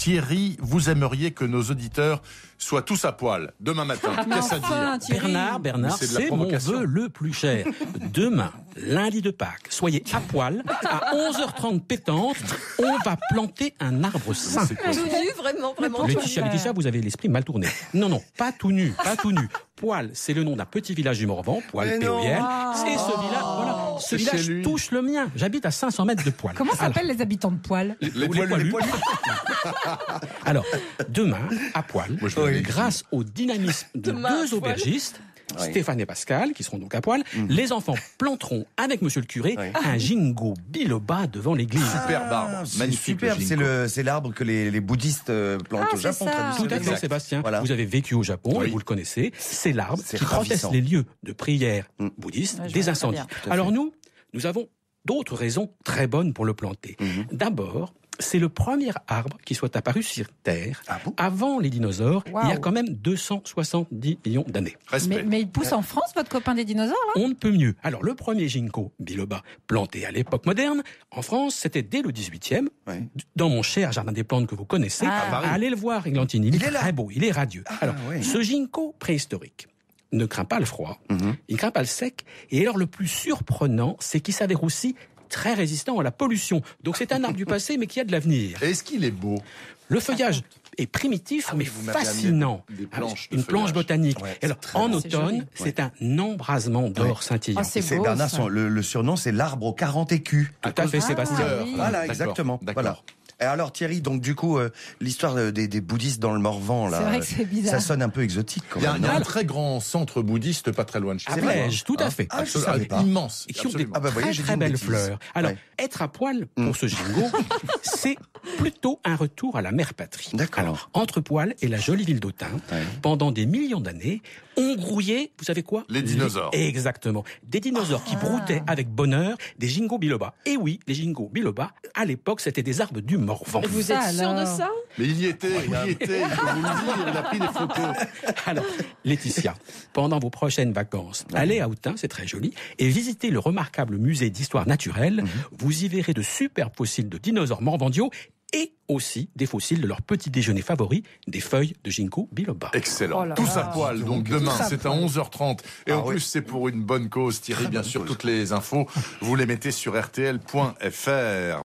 Thierry, vous aimeriez que nos auditeurs soient tous à poil demain matin. Qu'est-ce à dire? Bernard, c'est mon vœu le plus cher. Demain, lundi de Pâques, soyez à poil, à 11h30 pétante, on va planter un arbre sain. Tout nu, vraiment. Laetitia, vous avez l'esprit mal tourné. Non, pas tout nu. Poil, c'est le nom d'un petit village du Morvan, Poil, P-O-I-L. Et ce village touche le mien. J'habite à 500 mètres de Poil. Comment s'appellent les habitants de Poil? Les poilus. Alors, demain, à Poil, grâce au dynamisme de deux aubergistes, Stéphane et Pascal, qui seront donc à Poil, les enfants planteront avec monsieur le curé un ginkgo biloba devant l'église. Superbe arbre, magnifique. Superbe, c'est l'arbre que les bouddhistes plantent au Japon. Tout à fait, Sébastien. Voilà. Vous avez vécu au Japon et vous le connaissez. C'est l'arbre qui protège les lieux de prière bouddhistes des incendies. Alors nous avons d'autres raisons très bonnes pour le planter. D'abord, c'est le premier arbre qui soit apparu sur Terre avant les dinosaures, il y a quand même 270 millions d'années. Mais il pousse en France, votre copain des dinosaures, là? On ne peut mieux. Alors, le premier ginkgo biloba planté à l'époque moderne, en France, c'était dès le 18e, dans mon cher jardin des plantes que vous connaissez. Allez le voir, Églantine, il est très beau, il est radieux. Alors, ce ginkgo préhistorique ne craint pas le froid, il ne craint pas le sec, et alors le plus surprenant, c'est qu'il s'avère aussi très résistant à la pollution. Donc c'est un arbre du passé, mais qui a de l'avenir. Est-ce qu'il est beau? Le feuillage est primitif, mais fascinant. Une planche botanique. Alors, en automne, c'est un embrasement d'or scintillant. C'est Bernard, le surnom, c'est l'arbre aux 40 écus. Tout à fait, Sébastien. Voilà, exactement. Voilà. Et alors Thierry, donc du coup, l'histoire des bouddhistes dans le Morvan, là, c'est vrai que c'est bizarre. Ça sonne un peu exotique quand même. Il y a un très grand centre bouddhiste pas très loin de chez nous. À Plège, tout à fait. Immense. Et qui ont des très belles fleurs. Alors, être à poil pour ce ginkgo, c'est plutôt un retour à la mère patrie. Alors, entre Poil et la jolie ville d'Autun, pendant des millions d'années, on grouillait, vous savez quoi? Les dinosaures. Exactement. Des dinosaures qui broutaient avec bonheur des ginkgo biloba. Et oui, les ginkgo biloba, à l'époque, c'était des arbres du Morvan. Vous êtes sûr de ça? Mais il y était, il faut vous le dire, il a pris des photos. Alors, Laetitia, pendant vos prochaines vacances, allez à Autun, c'est très joli, et visitez le remarquable musée d'histoire naturelle. Vous y verrez de superbes fossiles de dinosaures morvandiaux et aussi des fossiles de leur petit déjeuner favori, des feuilles de ginkgo biloba. Excellent. Tous à poil, donc demain, c'est à 11h30. Et en plus, c'est pour une bonne cause, Thierry. Bien sûr, toutes les infos, vous les mettez sur rtl.fr.